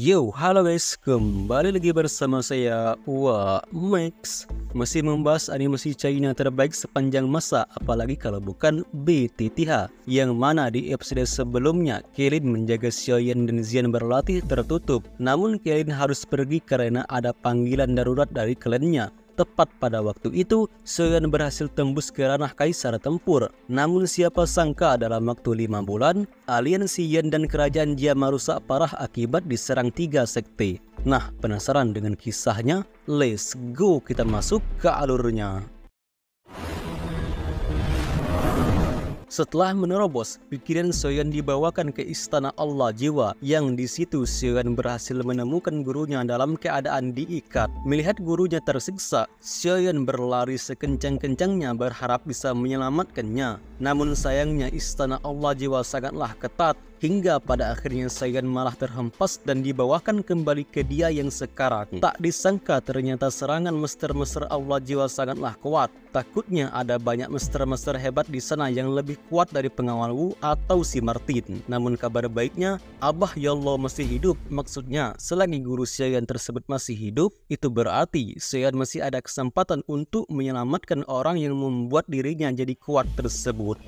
Yo, halo guys, kembali lagi bersama saya Max. Masih membahas animasi China terbaik sepanjang masa, apalagi kalau bukan BTTH. Yang mana di episode sebelumnya, Krilin menjaga Xiaoyan dan Xian berlatih tertutup. Namun Krilin harus pergi karena ada panggilan darurat dari klannya. Tepat pada waktu itu, Xiaoyan berhasil tembus ke ranah Kaisar Tempur. Namun siapa sangka dalam waktu 5 bulan, aliansi Yan dan kerajaan Jia merusak parah akibat diserang 3 sekte. Nah, penasaran dengan kisahnya? Let's go, kita masuk ke alurnya. Setelah menerobos, pikiran Xiaoyan dibawakan ke istana Allah Jiwa, yang di situ Xiaoyan berhasil menemukan gurunya dalam keadaan diikat. Melihat gurunya tersiksa, Xiaoyan berlari sekencang-kencangnya berharap bisa menyelamatkannya. Namun sayangnya istana Allah Jiwa sangatlah ketat, hingga pada akhirnya Xiaoyan malah terhempas dan dibawakan kembali ke dia yang sekarang. Tak disangka ternyata serangan mester-mester Allah Jiwa sangatlah kuat. Takutnya ada banyak mester-mester hebat di sana yang lebih kuat dari pengawal Wu atau si Martin. Namun kabar baiknya, Abah Yallah masih hidup. Maksudnya, selagi guru Xiaoyan tersebut masih hidup, itu berarti Xiaoyan masih ada kesempatan untuk menyelamatkan orang yang membuat dirinya jadi kuat tersebut.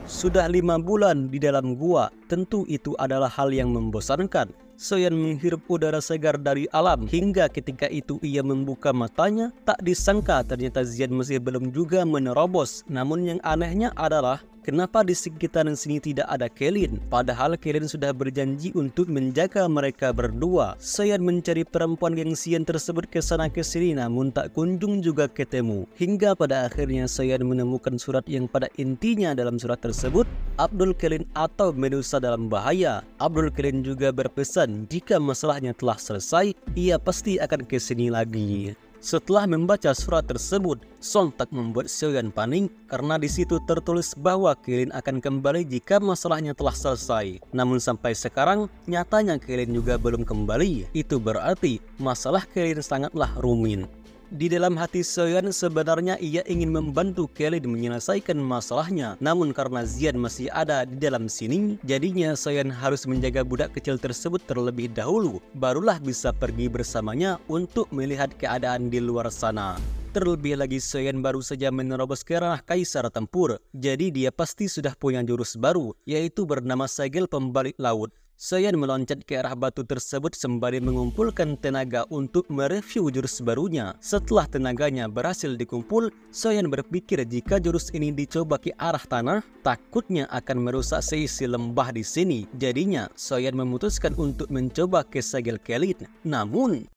Sudah 5 bulan di dalam gua, tentu itu adalah hal yang membosankan. Xiaoyan menghirup udara segar dari alam, hingga ketika itu ia membuka matanya, tak disangka ternyata Xian masih belum juga menerobos. Namun yang anehnya adalah, kenapa di sekitaran sini tidak ada Krilin? Padahal Krilin sudah berjanji untuk menjaga mereka berdua. Xiaoyan mencari perempuan gengsian tersebut ke sana ke sini, namun tak kunjung juga ketemu. Hingga pada akhirnya Xiaoyan menemukan surat yang pada intinya dalam surat tersebut, Abdul Krilin atau Medusa dalam bahaya. Abdul Krilin juga berpesan jika masalahnya telah selesai, ia pasti akan ke sini lagi. Setelah membaca surat tersebut, sontak membuat Xiaoyan panik karena di situ tertulis bahwa Krilin akan kembali jika masalahnya telah selesai. Namun sampai sekarang, nyatanya Krilin juga belum kembali. Itu berarti masalah Krilin sangatlah rumit. Di dalam hati Xiaoyan sebenarnya ia ingin membantu Krilin menyelesaikan masalahnya. Namun karena Xian masih ada di dalam sini, jadinya Xiaoyan harus menjaga budak kecil tersebut terlebih dahulu. Barulah bisa pergi bersamanya untuk melihat keadaan di luar sana. Terlebih lagi Xiaoyan baru saja menerobos ke ranah Kaisar Tempur. Jadi dia pasti sudah punya jurus baru, yaitu bernama Segel Pembalik Laut. Xiaoyan meloncat ke arah batu tersebut sembari mengumpulkan tenaga untuk mereview jurus barunya. Setelah tenaganya berhasil dikumpul, Xiaoyan berpikir jika jurus ini dicoba ke arah tanah, takutnya akan merusak seisi lembah di sini. Jadinya, Xiaoyan memutuskan untuk mencoba ke segel Krilin. Namun,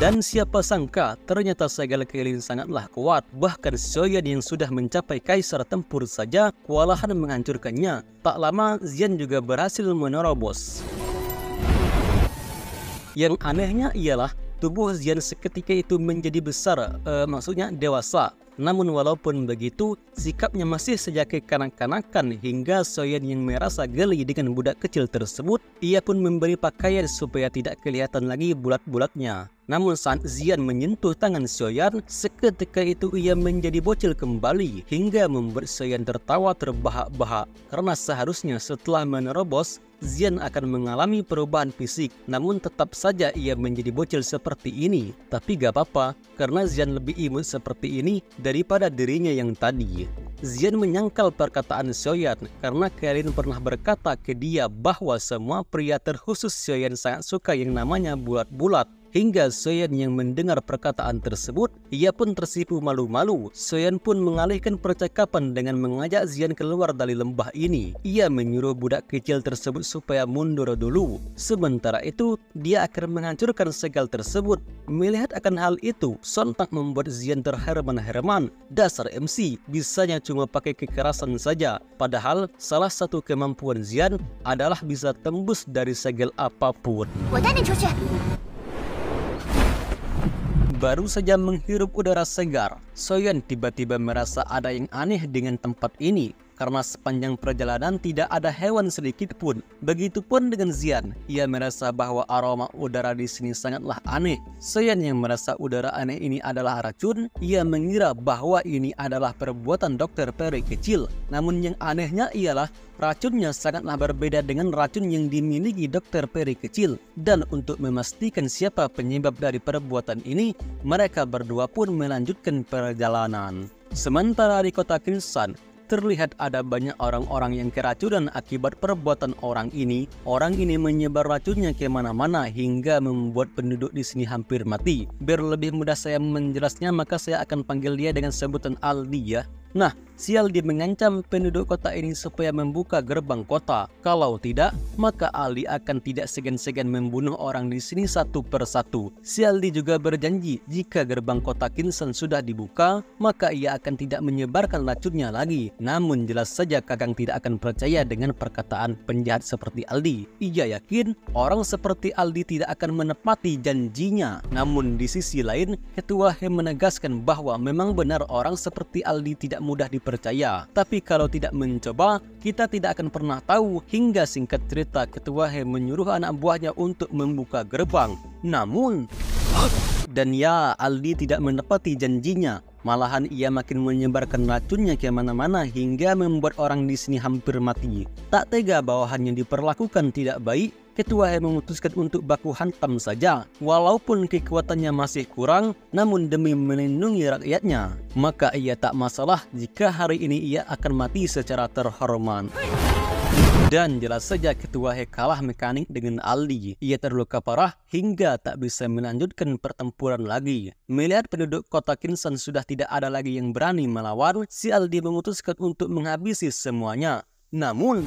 dan siapa sangka ternyata segel Krilin sangatlah kuat. Bahkan Xiaoyan yang sudah mencapai Kaisar Tempur saja kewalahan menghancurkannya. Tak lama Xian juga berhasil menerobos. Yang anehnya ialah tubuh Xian seketika itu menjadi besar, maksudnya dewasa. Namun walaupun begitu, sikapnya masih saja kekanak-kanakan hingga Xiaoyan yang merasa geli dengan budak kecil tersebut, ia pun memberi pakaian supaya tidak kelihatan lagi bulat-bulatnya. Namun saat Xian menyentuh tangan Xiaoyan, seketika itu ia menjadi bocil kembali hingga membuat Xiaoyan tertawa terbahak-bahak. Karena seharusnya setelah menerobos, Xian akan mengalami perubahan fisik, namun tetap saja ia menjadi bocil seperti ini. Tapi gak apa-apa, karena Xian lebih imut seperti ini daripada dirinya yang tadi. Xian menyangkal perkataan Xiaoyan karena Krilin pernah berkata ke dia bahwa semua pria terkhusus Xiaoyan sangat suka yang namanya bulat-bulat. Hingga Xiaoyan yang mendengar perkataan tersebut, ia pun tersipu malu-malu. Xiaoyan pun mengalihkan percakapan dengan mengajak Xian keluar dari lembah ini. Ia menyuruh budak kecil tersebut supaya mundur dulu. Sementara itu, dia akan menghancurkan segel tersebut. Melihat akan hal itu, sontak membuat Xian terheran-heran. Dasar MC, bisanya cuma pakai kekerasan saja. Padahal, salah satu kemampuan Xian adalah bisa tembus dari segel apapun. Baru saja menghirup udara segar, Xiaoyan tiba-tiba merasa ada yang aneh dengan tempat ini. karena sepanjang perjalanan tidak ada hewan sedikit pun. Begitupun dengan Xian, ia merasa bahwa aroma udara di sini sangatlah aneh. Soyan yang merasa udara aneh ini adalah racun, ia mengira bahwa ini adalah perbuatan dokter peri kecil. Namun yang anehnya ialah racunnya sangatlah berbeda dengan racun yang dimiliki dokter peri kecil. Dan untuk memastikan siapa penyebab dari perbuatan ini, mereka berdua pun melanjutkan perjalanan. Sementara di kota Kinsan, terlihat ada banyak orang-orang yang keracunan akibat perbuatan orang ini. Orang ini menyebar racunnya ke mana-mana hingga membuat penduduk di sini hampir mati. Biar lebih mudah saya menjelasnya, maka saya akan panggil dia dengan sebutan Aldi ya. Nah, si Aldi mengancam penduduk kota ini supaya membuka gerbang kota. Kalau tidak, maka Aldi akan tidak segan-segan membunuh orang di sini satu persatu. Si Aldi juga berjanji jika gerbang kota Kinsan sudah dibuka, maka ia akan tidak menyebarkan racunnya lagi. Namun jelas saja Kakang tidak akan percaya dengan perkataan penjahat seperti Aldi. Ia yakin orang seperti Aldi tidak akan menepati janjinya. Namun di sisi lain, Ketua He menegaskan bahwa memang benar orang seperti Aldi tidak mudah dipercaya. Tapi kalau tidak mencoba, kita tidak akan pernah tahu. Hingga singkat cerita, Ketua He menyuruh anak buahnya untuk membuka gerbang. Namun, dan ya, Aldi tidak menepati janjinya. Malahan ia makin menyebarkan racunnya ke mana-mana hingga membuat orang di sini hampir mati. Tak tega bawahannya diperlakukan tidak baik, Ketua He memutuskan untuk baku hantam saja. Walaupun kekuatannya masih kurang, namun demi melindungi rakyatnya, maka ia tak masalah jika hari ini ia akan mati secara terhormat. Dan jelas saja Ketua He kalah mekanik dengan Aldi. Ia terluka parah hingga tak bisa melanjutkan pertempuran lagi. Melihat penduduk kota Kinsan sudah tidak ada lagi yang berani melawan, si Aldi memutuskan untuk menghabisi semuanya. Namun,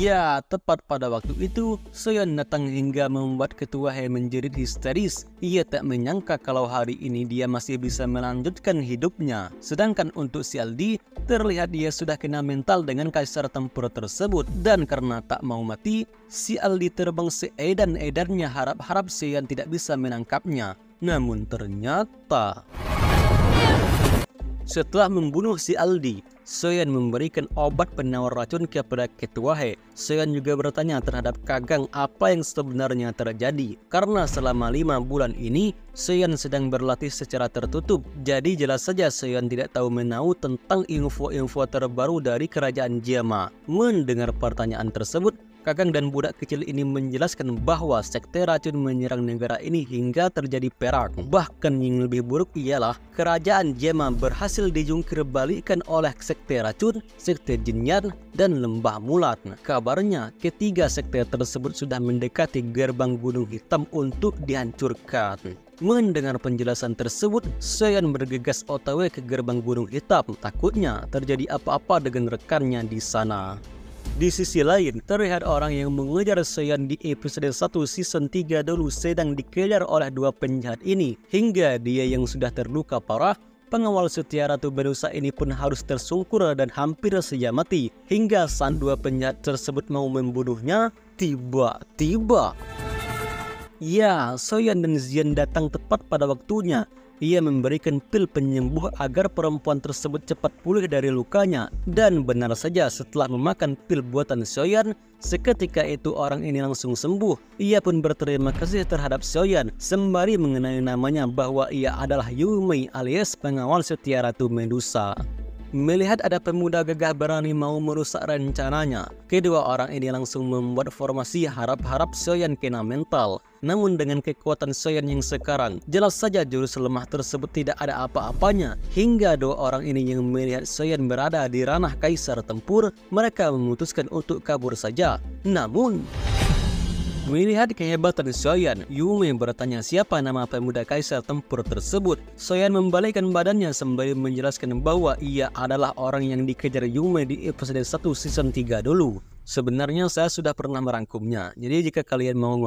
ya, tepat pada waktu itu, Soyan datang hingga membuat Ketua He menjerit histeris. Ia tak menyangka kalau hari ini dia masih bisa melanjutkan hidupnya. Sedangkan untuk si Aldi, terlihat dia sudah kena mental dengan kaisar tempur tersebut. Dan karena tak mau mati, si Aldi terbang seedan-edannya harap-harap Soyan tidak bisa menangkapnya. Namun ternyata, setelah membunuh si Aldi, Soyan memberikan obat penawar racun kepada Ketua He. Soyan juga bertanya terhadap Kakang apa yang sebenarnya terjadi. Karena selama 5 bulan ini, Soyan sedang berlatih secara tertutup. Jadi jelas saja Soyan tidak tahu menahu tentang info-info terbaru dari kerajaan Jema. Mendengar pertanyaan tersebut, Kakang dan budak kecil ini menjelaskan bahwa sekte racun menyerang negara ini hingga terjadi perang. Bahkan yang lebih buruk ialah kerajaan Jema berhasil dijungkir balikkan oleh sekte racun, sekte Jinyan, dan lembah mulat. Kabarnya ketiga sekte tersebut sudah mendekati gerbang Gunung Hitam untuk dihancurkan. Mendengar penjelasan tersebut, Soyan bergegas OTW ke gerbang Gunung Hitam. Takutnya terjadi apa-apa dengan rekannya di sana. Di sisi lain, terlihat orang yang mengejar Soyan di episode 1 season 3 dulu sedang dikejar oleh dua penjahat ini. Hingga dia yang sudah terluka parah, pengawal setia Ratu Medusa ini pun harus tersungkur dan hampir saja mati. Hingga saat dua penjahat tersebut mau membunuhnya, tiba-tiba, ya, Soyan dan Xian datang tepat pada waktunya. Ia memberikan pil penyembuh agar perempuan tersebut cepat pulih dari lukanya. Dan benar saja setelah memakan pil buatan Soyan, seketika itu orang ini langsung sembuh. Ia pun berterima kasih terhadap Soyan sembari mengenai namanya bahwa ia adalah Yumei alias pengawal setia Ratu Medusa. Melihat ada pemuda gagah berani mau merusak rencananya, kedua orang ini langsung membuat formasi harap-harap Soyan kena mental. Namun dengan kekuatan Soyan yang sekarang, jelas saja jurus lemah tersebut tidak ada apa-apanya. Hingga dua orang ini yang melihat Soyan berada di ranah kaisar tempur, mereka memutuskan untuk kabur saja. Namun, melihat kehebatan Soyan, Yumei bertanya siapa nama pemuda kaisar tempur tersebut. Soyan membalikkan badannya sembari menjelaskan bahwa ia adalah orang yang dikejar Yumei di episode 1 season 3 dulu. Sebenarnya saya sudah pernah merangkumnya, jadi jika kalian mau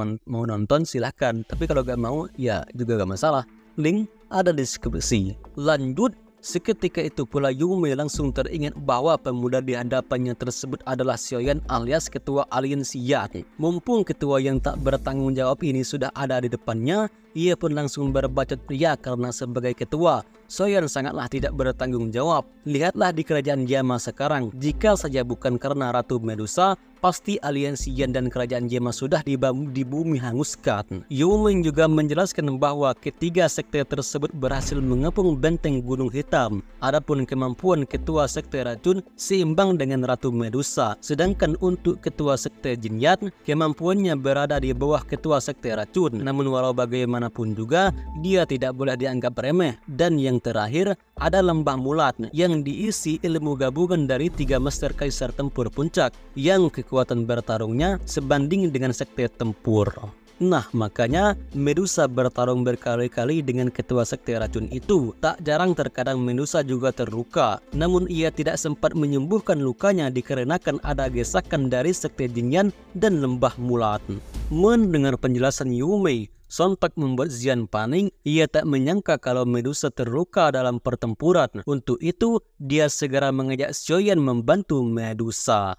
nonton silahkan, tapi kalau gak mau ya juga gak masalah. Link ada di deskripsi. Lanjut. Seketika itu pula Yumei langsung teringat bahwa pemuda di hadapannya tersebut adalah Soyan alias ketua aliansi Yan. Mumpung ketua yang tak bertanggung jawab ini sudah ada di depannya, ia pun langsung berbacot pria karena sebagai ketua, Soyeon sangatlah tidak bertanggung jawab. Lihatlah di kerajaan Yama sekarang, jika saja bukan karena Ratu Medusa, pasti aliansi Yan dan kerajaan Yama sudah di bumi hanguskan. Yuming juga menjelaskan bahwa ketiga sekte tersebut berhasil mengepung benteng Gunung Hitam. Adapun kemampuan ketua sekte racun seimbang dengan Ratu Medusa. Sedangkan untuk ketua sekte Jin Yan, kemampuannya berada di bawah ketua sekte racun. Namun walau bagaimanapun juga, dia tidak boleh dianggap remeh. Dan yang terakhir, ada Lembah Mulat yang diisi ilmu gabungan dari 3 Master Kaisar Tempur Puncak yang kekuatan bertarungnya sebanding dengan sekte tempur. Nah, makanya Medusa bertarung berkali-kali dengan ketua sekte racun itu. Tak jarang terkadang Medusa juga terluka, namun ia tidak sempat menyembuhkan lukanya dikarenakan ada gesakan dari sekte Jin Yan dan Lembah Mulat. Mendengar penjelasan Yumei, sontak membuat Xian panik. Ia tak menyangka kalau Medusa terluka dalam pertempuran. Untuk itu, dia segera mengajak Soyeon membantu Medusa.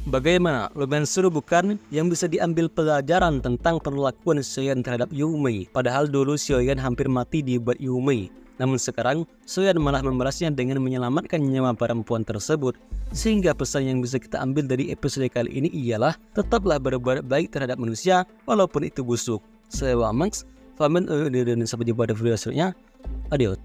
Bagaimana? Lumayan seru bukan? Yang bisa diambil pelajaran tentang perlakuan Soyeon terhadap Yumei. Padahal dulu Soyeon hampir mati dibuat Yumei. Namun sekarang, Soyeon malah membalasnya dengan menyelamatkan nyawa perempuan tersebut. Sehingga pesan yang bisa kita ambil dari episode kali ini ialah tetaplah berbuat baik terhadap manusia walaupun itu busuk. Saya Max, Famen dan sampai jumpa di video selanjutnya. Adios.